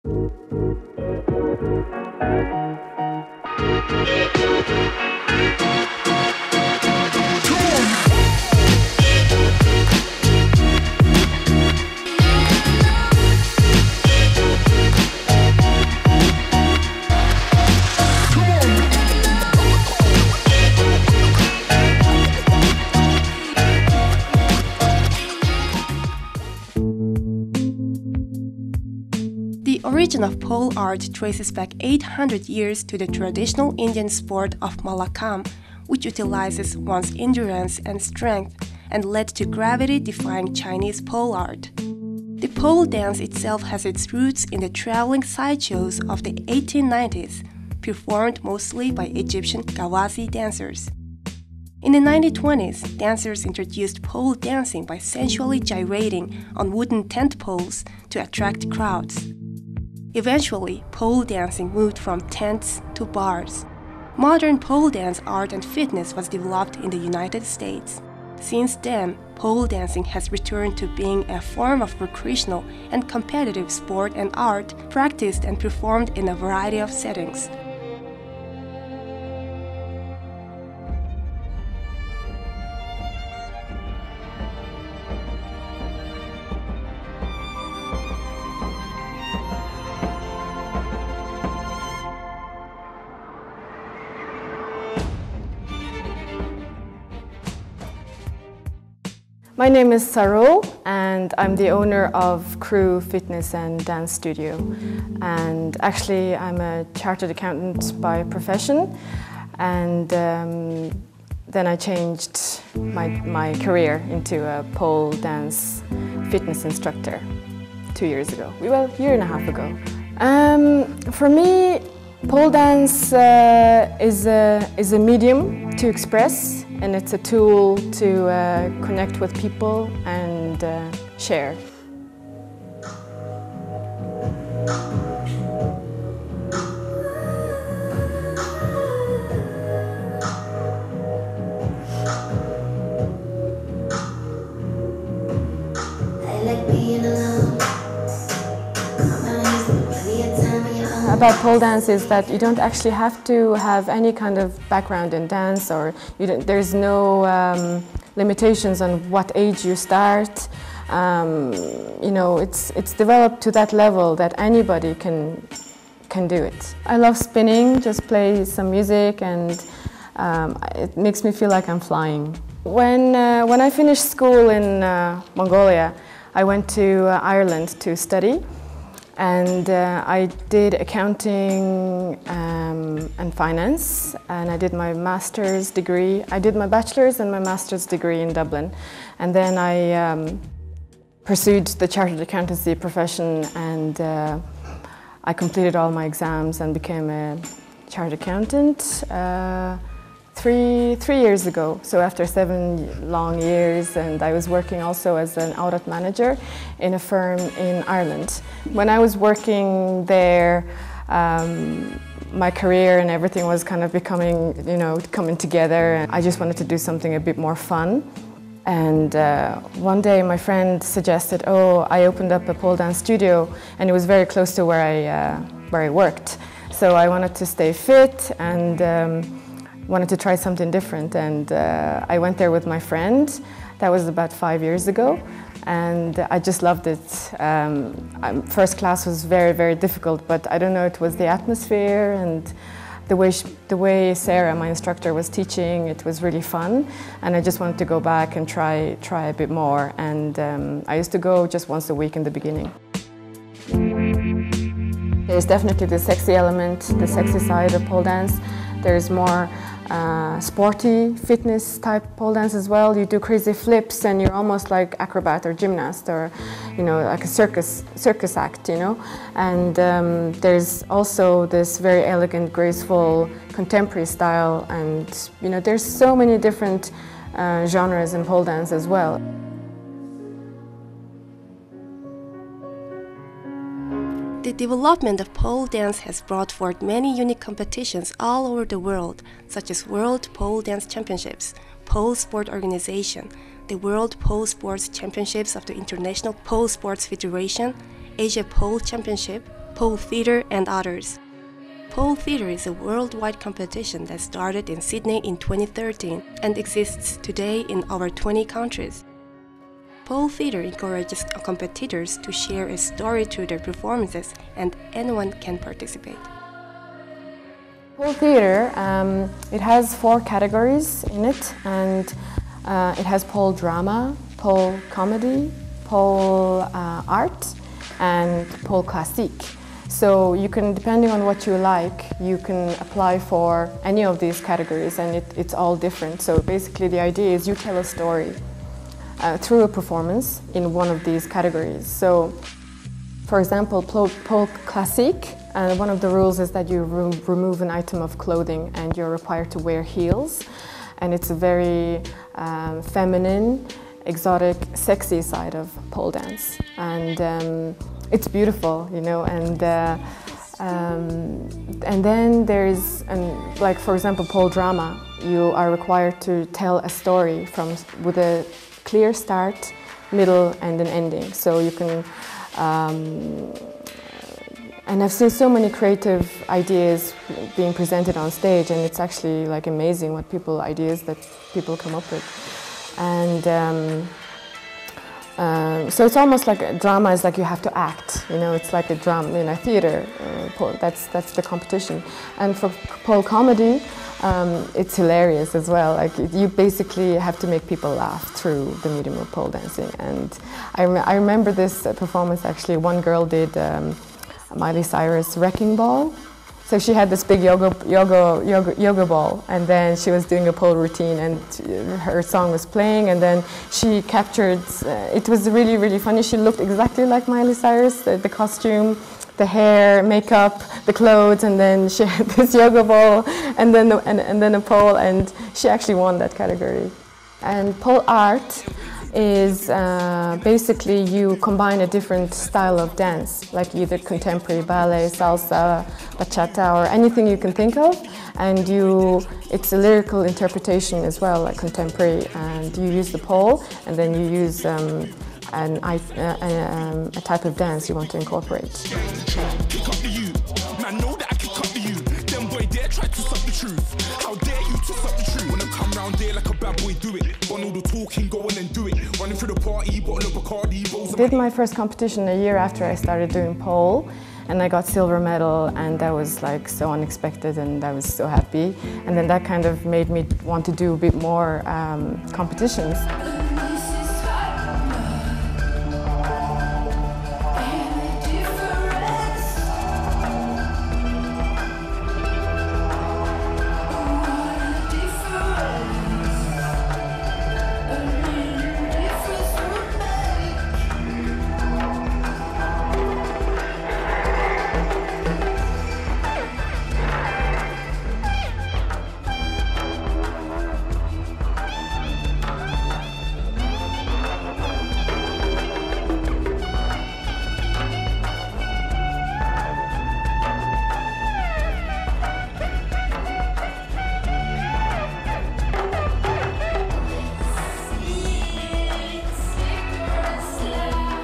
The origin of pole art traces back 800 years to the traditional Indian sport of Mallakhamb, which utilizes one's endurance and strength and led to gravity-defying Chinese pole art. The pole dance itself has its roots in the traveling sideshows of the 1890s, performed mostly by Egyptian Ghawazi dancers. In the 1920s, dancers introduced pole dancing by sensually gyrating on wooden tent poles to attract crowds. Eventually, pole dancing moved from tents to bars. Modern pole dance art and fitness was developed in the United States. Since then, pole dancing has returned to being a form of recreational and competitive sport and art practiced and performed in a variety of settings. My name is Saruul and I'm the owner of KRÜ Fitness and Dance Studio. And actually I'm a chartered accountant by profession, and then I changed my career into a pole dance fitness instructor 2 years ago. Well, a year and a half ago. For me, pole dance is a medium to express, and it's a tool to connect with people and share. About pole dance is that you don't actually have to have any kind of background in dance, or there's no limitations on what age you start. You know, it's developed to that level that anybody can do it. I love spinning, just play some music, and it makes me feel like I'm flying. When I finished school in Mongolia, I went to Ireland to study. And I did accounting and finance, and I did my master's degree. I did my bachelor's and my master's degree in Dublin. And then I pursued the chartered accountancy profession, and I completed all my exams and became a chartered accountant three years ago. So after 7 long years, and I was working also as an audit manager in a firm in Ireland. When I was working there, my career and everything was kind of becoming, you know, coming together, and I just wanted to do something a bit more fun. And one day my friend suggested, oh, I opened up a pole dance studio, and it was very close to where I worked. So I wanted to stay fit and wanted to try something different, and I went there with my friend. That was about 5 years ago, and I just loved it. First class was very, very difficult, but I don't know, it was the atmosphere and the way Sarah, my instructor, was teaching. It was really fun, and I just wanted to go back and try a bit more. And I used to go just once a week in the beginning. There's definitely the sexy element, the sexy side of pole dance. There's more sporty fitness type pole dance as well. You do crazy flips and you're almost like acrobat or gymnast, or, you know, like a circus act, you know. And there's also this very elegant, graceful, contemporary style, and, you know, there's so many different genres in pole dance as well. The development of pole dance has brought forth many unique competitions all over the world, such as World Pole Dance Championships, Pole Sport Organization, the World Pole Sports Championships of the International Pole Sports Federation, Asia Pole Championship, pole theatre and others. Pole theatre is a worldwide competition that started in Sydney in 2013 and exists today in over 20 countries. Pole theatre encourages competitors to share a story through their performances, and anyone can participate. Pole theatre, it has 4 categories in it, and it has pole drama, pole comedy, pole art, and pole classique. So you can, depending on what you like, you can apply for any of these categories, and it's all different. So basically the idea is you tell a story through a performance in one of these categories. So for example, pole classique, one of the rules is that you remove an item of clothing and you're required to wear heels. And it's a very feminine, exotic, sexy side of pole dance. And it's beautiful, you know, and then there's, like for example, pole drama. You are required to tell a story with a clear start, middle, and an ending. So you can, and I've seen so many creative ideas being presented on stage, and it's actually like amazing what ideas that people come up with. And so it's almost like a drama is like you have to act, you know, it's like a drama in a theater, that's the competition. And for pole comedy, it's hilarious as well. Like you basically have to make people laugh through the medium of pole dancing. And I remember this performance actually. One girl did Miley Cyrus' Wrecking Ball. So she had this big yoga ball, and then she was doing a pole routine, and her song was playing, and then she captured, it was really, really funny. She looked exactly like Miley Cyrus, the costume, the hair, makeup, the clothes, and then she had this yoga ball, and then a pole, and she actually won that category. And pole art is basically you combine a different style of dance, like either contemporary ballet, salsa, bachata, or anything you can think of, and it's a lyrical interpretation as well, like contemporary, and you use the pole, and then you use a type of dance you want to incorporate. I did my first competition a year after I started doing pole, and I got silver medal, and that was like so unexpected, and I was so happy. And then that kind of made me want to do a bit more competitions.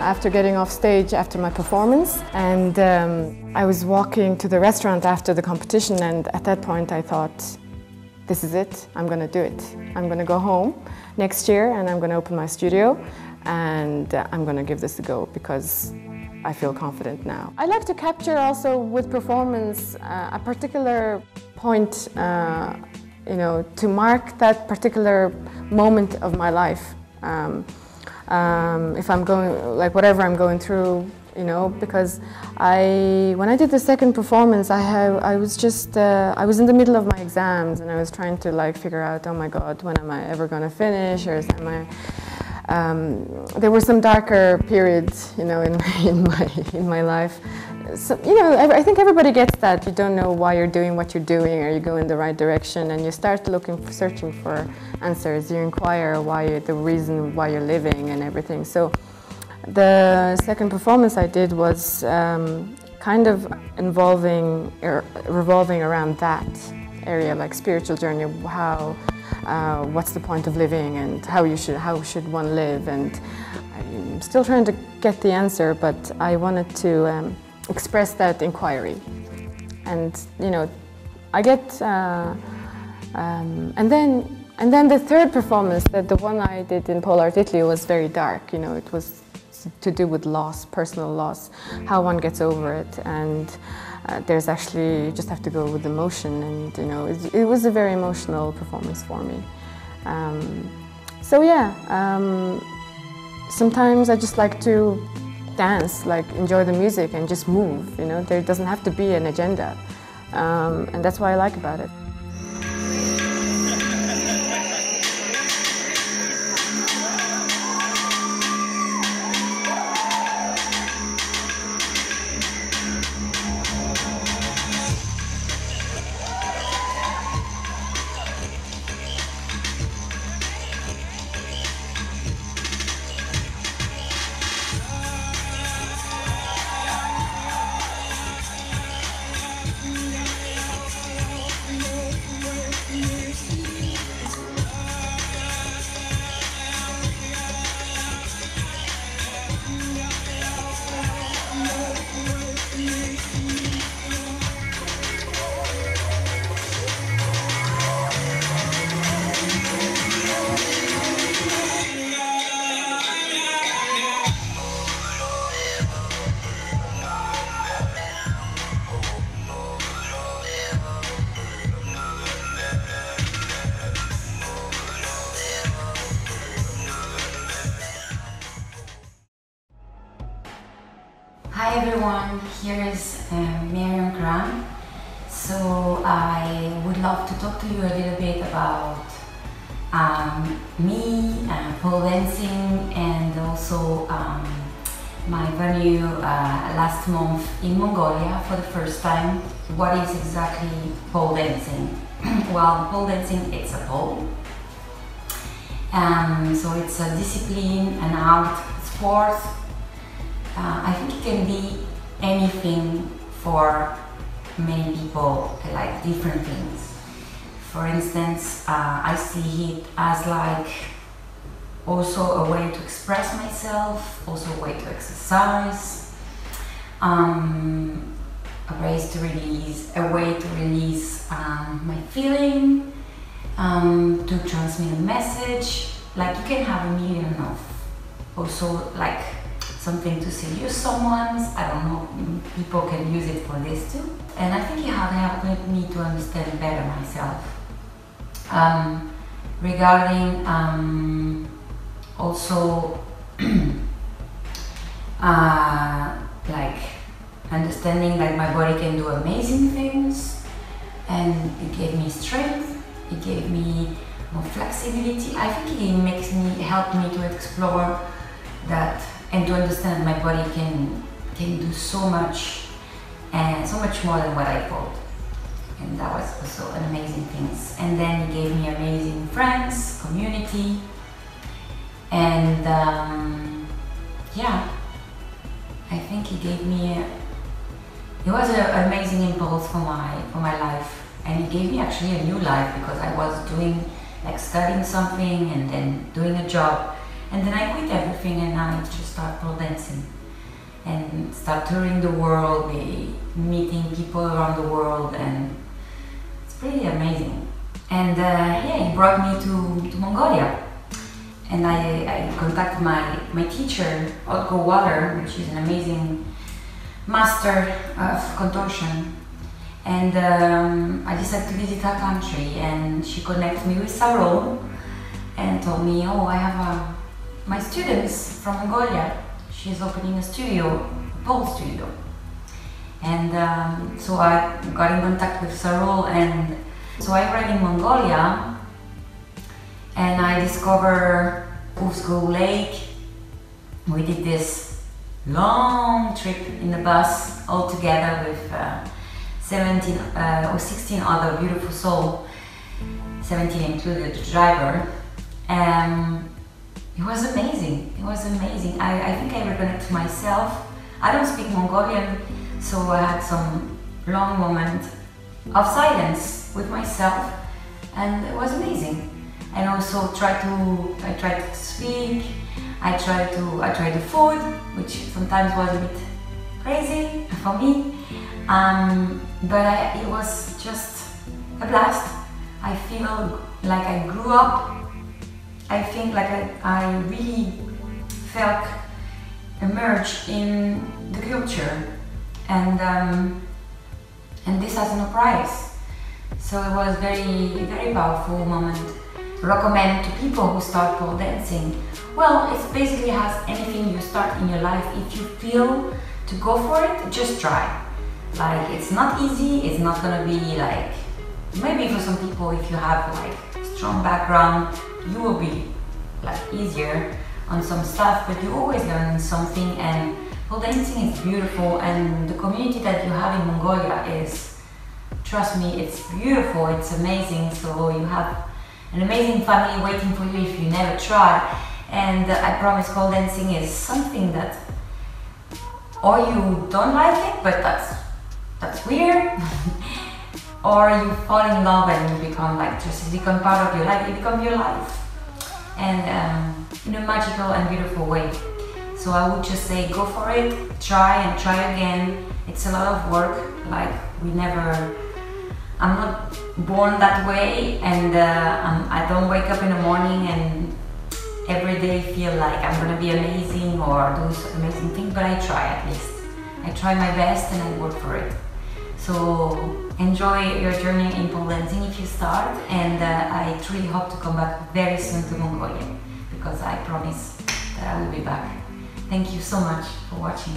After getting off stage after my performance, and I was walking to the restaurant after the competition, and at that point I thought, this is it, I'm going to do it. I'm going to go home next year and I'm going to open my studio, and I'm going to give this a go because I feel confident now. I like to capture also with performance a particular point, you know, to mark that particular moment of my life. If I'm going, like whatever I'm going through, you know, because when I did the second performance, I was in the middle of my exams, and I was trying to like figure out, oh my God, when am I ever going to finish, or there were some darker periods, you know, in my life. So, you know, I think everybody gets that. You don't know why you're doing what you're doing, or you go in the right direction, and you start searching for answers. You inquire the reason why you're living and everything. So the second performance I did was kind of revolving around that area, like spiritual journey, what's the point of living, and how should one live. And I'm still trying to get the answer, but I wanted to express that inquiry. And you know, I get, and then the third performance, the one I did in Pole Art Italy, was very dark. You know, it was to do with loss, personal loss, how one gets over it, and there's actually, you just have to go with emotion, and you know, it was a very emotional performance for me. So yeah, sometimes I just like to dance, like enjoy the music and just move, you know, there doesn't have to be an agenda, and that's what I like about it. Hi everyone, here is Marion Crampe. So I would love to talk to you a little bit about me, pole dancing, and also my venue last month in Mongolia for the first time. What is exactly pole dancing? Well, pole dancing, it's a pole. So it's a discipline, an art, sport. I think it can be anything for many people, like different things. For instance, I see it as like also a way to express myself, also a way to exercise, a way to release my feeling, to transmit a message. Like you can have a million of also like something to seduce someone. I don't know, people can use it for this too. And I think it has helped me to understand better myself. Regarding also like understanding that my body can do amazing things, and it gave me strength, it gave me more flexibility. I think it helped me to explore that and to understand my body can do so much, and so much more than what I thought. And that was also an amazing thing. And then it gave me amazing friends, community, and yeah, I think it gave me it was an amazing impulse for my life, and it gave me actually a new life, because I was studying something and then doing a job. And then I quit everything and I just start pole dancing and start touring the world, meeting people around the world, and it's pretty amazing. And yeah, it brought me to Mongolia. And I contacted my teacher, Otko Waller, which is an amazing master of contortion. And I decided to visit her country, and she connected me with Saruul and told me, oh, I have my students from Mongolia. She's opening a studio, a pole studio. And so I got in contact with Saruul, and so I arrived in Mongolia and I discovered Uvsgol Lake. We did this long trip in the bus all together with 17 or 16 other beautiful souls, 17 included the driver. It was amazing. It was amazing. I think I reconnected to myself. I don't speak Mongolian, so I had some long moment of silence with myself, and it was amazing. And also I tried to speak. I tried the food, which sometimes was a bit crazy for me, but it was just a blast. I feel like I grew up. I think like I really felt immersed in the culture, and this has no price. So it was very powerful moment. Recommend to people who start pole dancing. Well, it basically has anything you start in your life. If you feel to go for it, just try. Like, it's not easy, it's not gonna be like, maybe for some people, if you have like strong background, you will be like easier on some stuff, but you always learn something, and pole dancing is beautiful, and the community that you have in Mongolia is, trust me, it's beautiful, it's amazing. So you have an amazing family waiting for you if you never try. And I promise, pole dancing is something that, or you don't like it, but that's weird, or you fall in love and you become like, just become part of your life, it becomes your life, and in a magical and beautiful way. So I would just say, go for it, try and try again. It's a lot of work, like I'm not born that way, and I don't wake up in the morning and every day feel like I'm gonna be amazing or do some amazing thing, but I try at least. I try my best and I work for it. So enjoy your journey in pole dancing if you start, and I truly hope to come back very soon to Mongolia, because I promise that I will be back. Thank you so much for watching.